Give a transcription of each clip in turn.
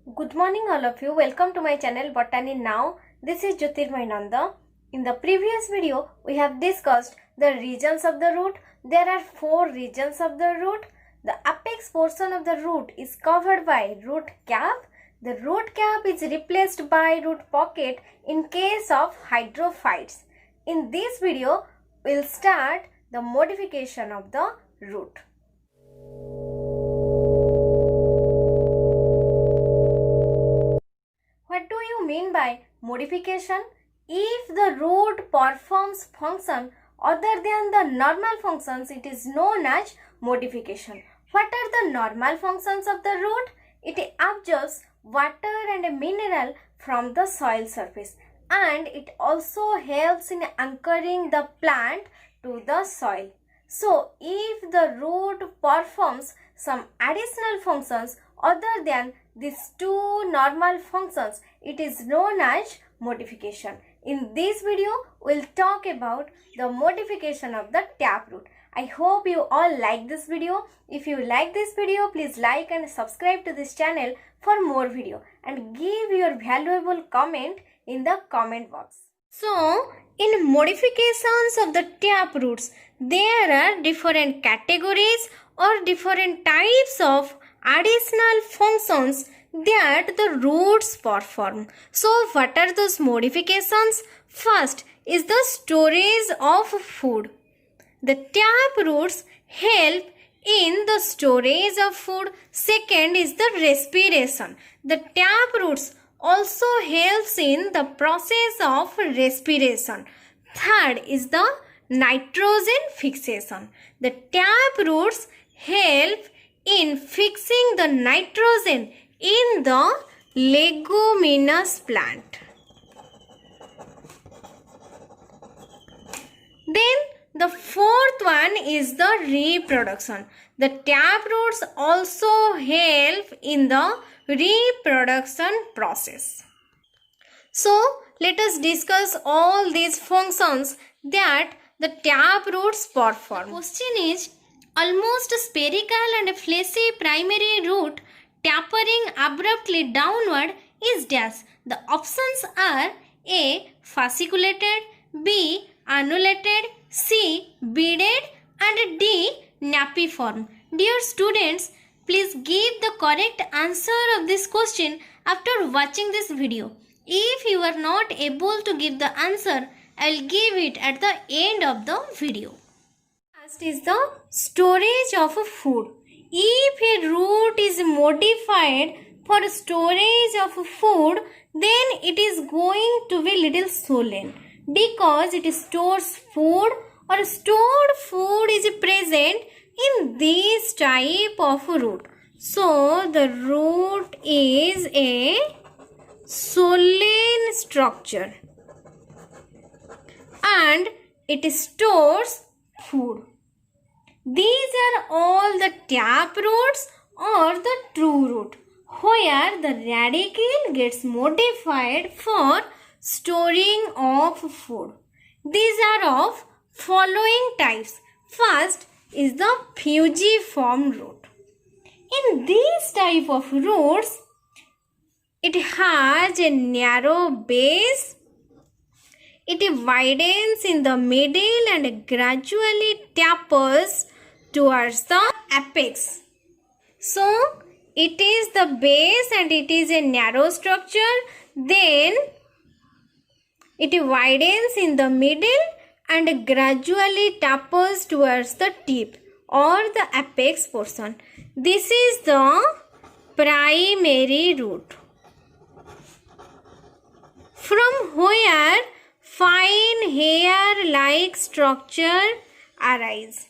Good morning all of you. Welcome to my channel Botany Now. This is Jyotirmay Nanda. In the previous video, we have discussed the regions of the root. There are 4 regions of the root. The apex portion of the root is covered by root cap. The root cap is replaced by root pocket in case of hydrophytes. In this video, we will start the modification of the root. What do you mean by modification? If the root performs function other than the normal functions, it is known as modification. What are the normal functions of the root? It absorbs water and mineral from the soil surface, and it also helps in anchoring the plant to the soil. So, if the root performs some additional functions other than these 2 normal functions, it is known as modification. In this video, we will talk about the modification of the taproot. I hope you all like this video. If you like this video, please like and subscribe to this channel for more video and give your valuable comment in the comment box. So, in modifications of the taproots, there are different categories or different types of additional functions that the roots perform. So, what are those modifications? First is the storage of food. The tap roots help in the storage of food. Second is the respiration. The tap roots also helps in the process of respiration. Third is the nitrogen fixation. The tap roots help in fixing the nitrogen in the leguminous plant. Then the fourth one is the reproduction. The taproots also help in the reproduction process. So, let us discuss all these functions that the taproots perform. The question is, almost spherical and fleshy primary root tapering abruptly downward is dash. The options are A. Fasciculated, B. Annulated, C. Beaded, and D. Napiform. Dear students, please give the correct answer of this question after watching this video. If you are not able to give the answer, I will give it at the end of the video. First is the storage of food. If a root is modified for storage of food, then it is going to be little swollen because it stores food, or stored food is present in this type of root. So, the root is a swollen structure and it stores food. These are all the tap roots or the true root, where the radicle gets modified for storing of food. These are of following types. First is the fusiform root. In this type of roots, it has a narrow base. It widens in the middle and gradually tapers towards the apex. So, it is the base and it is a narrow structure. Then, it widens in the middle and gradually tapers towards the tip or the apex portion. This is the primary root, from where fine hair-like structure arise.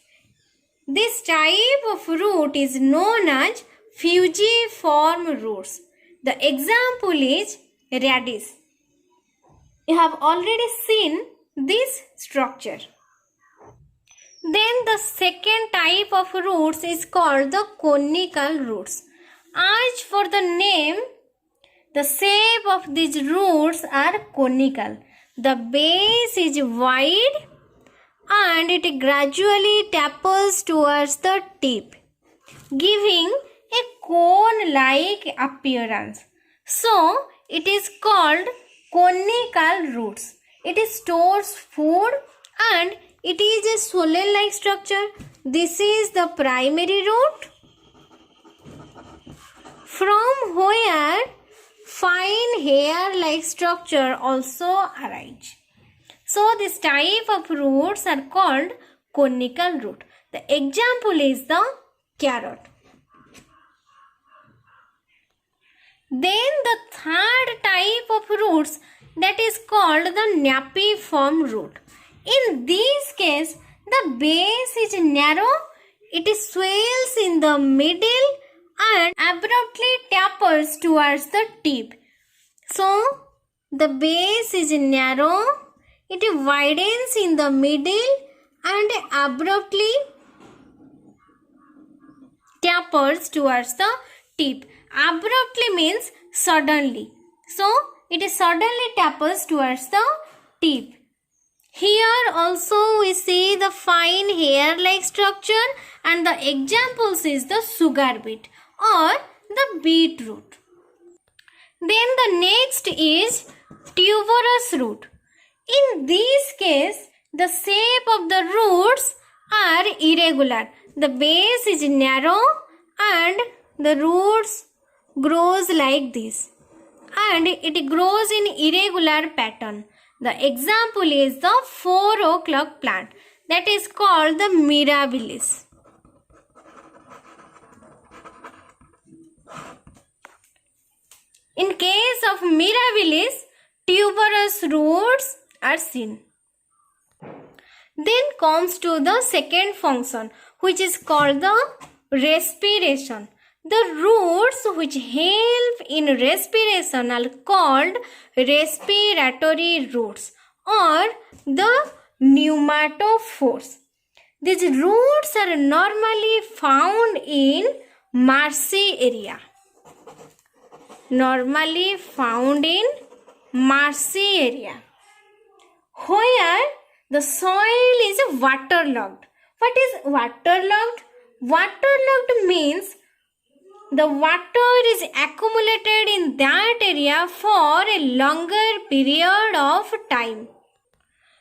This type of root is known as fusiform roots. The example is radish. You have already seen this structure. Then the second type of roots is called the conical roots. As for the name, the shape of these roots are conical. The base is wide and it gradually tapers towards the tip, giving a cone-like appearance. So it is called conical roots. It stores food and it is a swollen like structure. This is the primary root from where fine hair like structure also arise. So this type of roots are called conical root. The example is the carrot. Then the third type of roots, that is called the napiform root. In this case, the base is narrow, it swells in the middle and abruptly tapers towards the tip. So, the base is narrow, it widens in the middle and abruptly tapers towards the tip. Abruptly means suddenly. So, it suddenly tapers towards the tip. Here also we see the fine hair-like structure and the examples is the sugar beet or the beetroot. Then the next is tuberous root. In this case, the shape of the roots are irregular. The base is narrow and the roots grows like this and it grows in irregular pattern. The example is the 4 o'clock plant, that is called the mirabilis. In case of mirabilis, tuberous roots are seen. Then comes to the second function, which is called the respiration. The roots which help in respiration are called respiratory roots or the pneumatophores. These roots are normally found in marshy area. Normally found in marshy area where the soil is waterlogged. What is waterlogged? Waterlogged means the water is accumulated in that area for a longer period of time.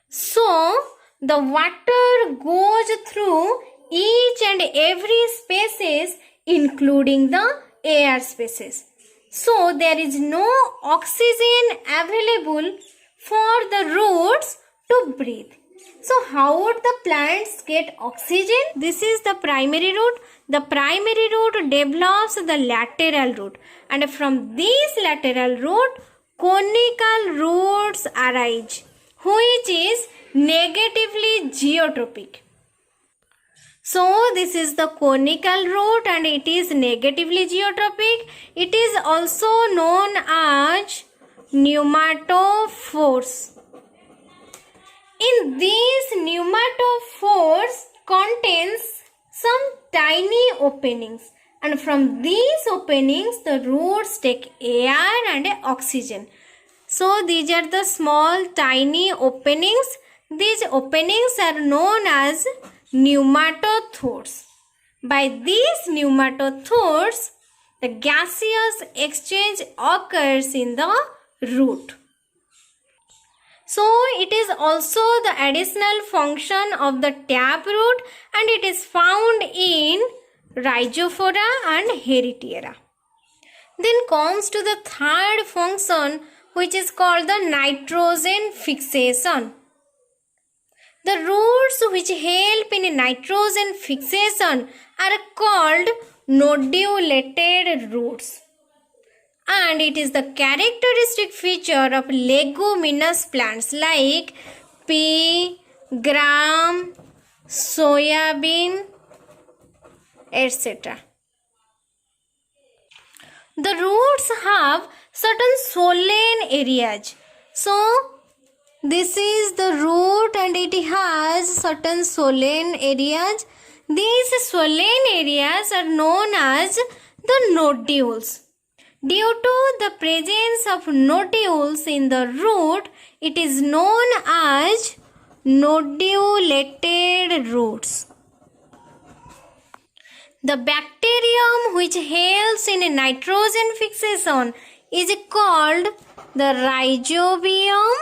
So, the water goes through each and every spaces including the air spaces. So, there is no oxygen available for the roots to breathe. So, how would the plants get oxygen? This is the primary root. The primary root develops the lateral root, and from this lateral root, conical roots arise, which is negatively geotropic. So, this is the conical root and it is negatively geotropic. It is also known as pneumatophores. In these pneumatophores contains some tiny openings, and from these openings the roots take air and oxygen. So these are the small tiny openings. These openings are known as pneumatophores. By these pneumatophores, the gaseous exchange occurs in the root. So it is also the additional function of the taproot, and it is found in Rhizophora and Heritiera. Then comes to the third function, which is called the nitrogen fixation. The roots which help in nitrogen fixation are called nodulated roots. And it is the characteristic feature of leguminous plants like pea, gram, soybean, etc. The roots have certain swollen areas. So, this is the root and it has certain swollen areas. These swollen areas are known as the nodules. Due to the presence of nodules in the root, it is known as nodulated roots. The bacterium which helps in nitrogen fixation is called the rhizobium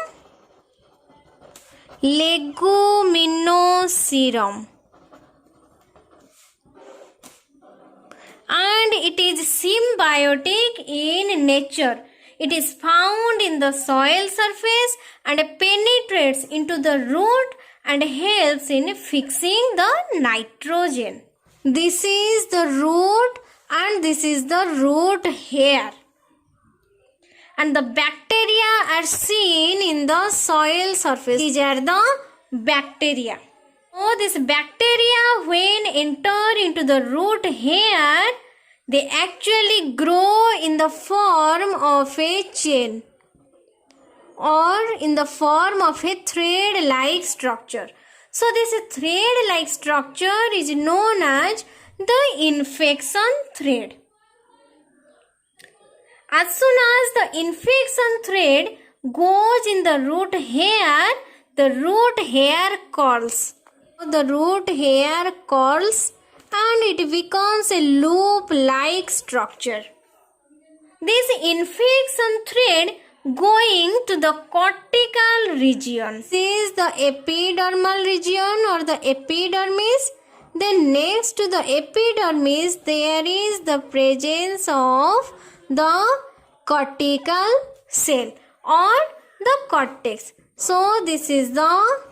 leguminosarum, and it is symbiotic in nature. It is found in the soil surface and penetrates into the root and helps in fixing the nitrogen. This is the root and this is the root hair. And the bacteria are seen in the soil surface. These are the bacteria. So this bacteria, when enter into the root hair, they actually grow in the form of a chain or in the form of a thread-like structure. So this thread-like structure is known as the infection thread. As soon as the infection thread goes in the root hair, the root hair curls. The root hair curls and it becomes a loop-like structure. This infection thread going to the cortical region. This is the epidermal region or the epidermis. Then next to the epidermis there is the presence of the cortical cell or the cortex. So this is the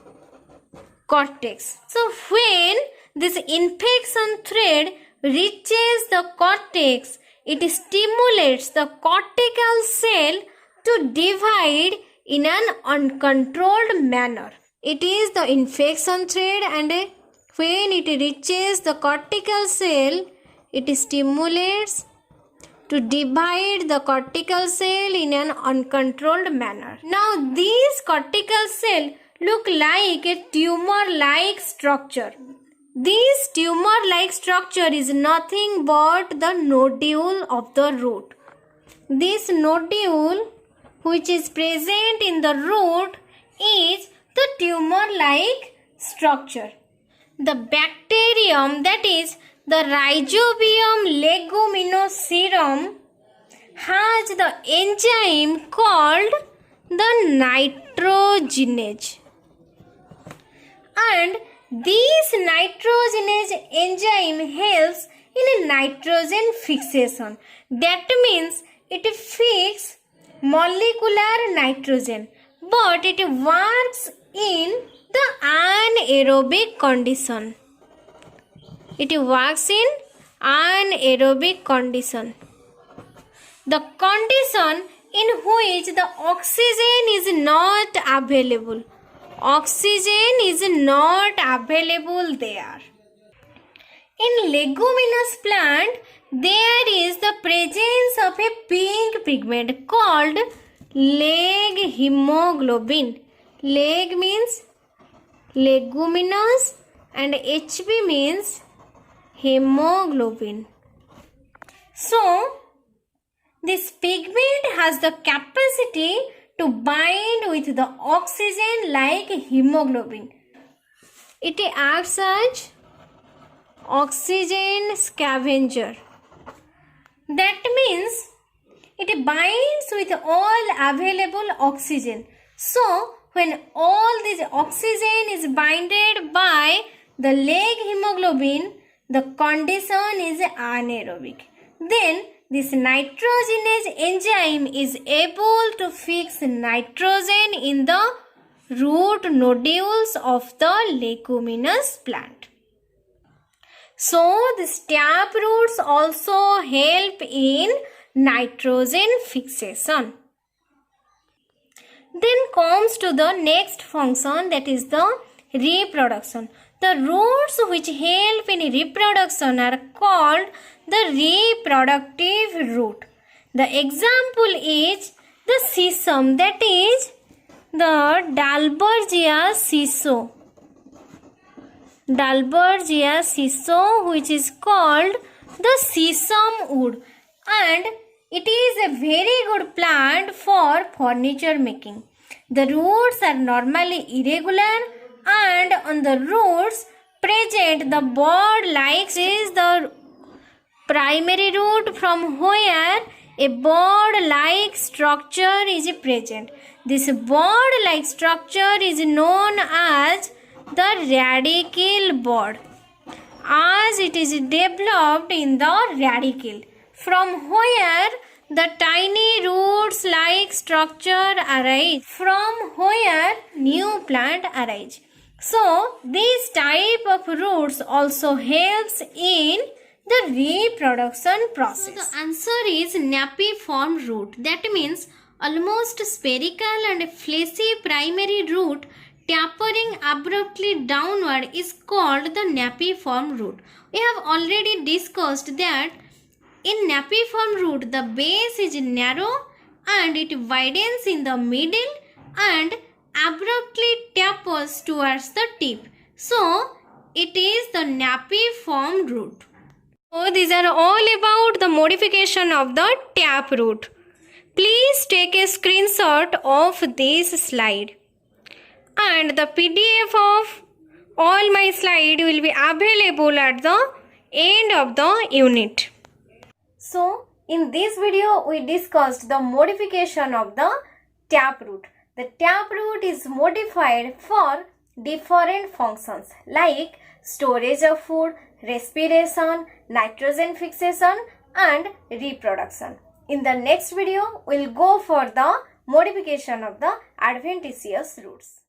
cortex. So when this infection thread reaches the cortex, it stimulates the cortical cell to divide in an uncontrolled manner. It is the infection thread, and when it reaches the cortical cell, it stimulates to divide the cortical cell in an uncontrolled manner. Now these cortical cells look like a tumor-like structure. This tumor-like structure is nothing but the nodule of the root. This nodule, which is present in the root, is the tumor-like structure. The bacterium, that is the Rhizobium leguminosarum, has the enzyme called the nitrogenase. And this nitrogenase enzyme helps in nitrogen fixation. That means it fixes molecular nitrogen, but it works in the anaerobic condition. It works in anaerobic condition. The condition in which the oxygen is not available. Oxygen is not available there. In leguminous plant, there is the presence of a pink pigment called leg hemoglobin. Leg means leguminous and HB means hemoglobin. So, this pigment has the capacity to bind with the oxygen like hemoglobin. It acts as oxygen scavenger. That means it binds with all available oxygen. So, when all this oxygen is binded by the leg hemoglobin, the condition is anaerobic. Then this nitrogenase enzyme is able to fix nitrogen in the root nodules of the leguminous plant. So these tap roots also help in nitrogen fixation. Then comes to the next function, that is the reproduction. The roots which help in reproduction are called the reproductive root. The example is the sesame, that is the Dalbergia schizo. Dalbergia schizo, which is called the sesame wood, and it is a very good plant for furniture making. The roots are normally irregular, and on the roots present the board like is the primary root from where a board-like structure is present. This board-like structure is known as the radicle board, as it is developed in the radicle, from where the tiny roots-like structure arise, from where new plant arise. So, this type of roots also helps in the reproduction process. So, the answer is napiform root. That means almost spherical and fleshy primary root tapering abruptly downward is called the napiform root. We have already discussed that in napiform root the base is narrow and it widens in the middle and abruptly tapers towards the tip. So, it is the napiform root. So, these are all about the modification of the tap root. Please take a screenshot of this slide. And the PDF of all my slide will be available at the end of the unit. So, in this video, we discussed the modification of the tap root. The tap root is modified for different functions like storage of food, respiration, nitrogen fixation and reproduction. In the next video, we will go for the modification of the adventitious roots.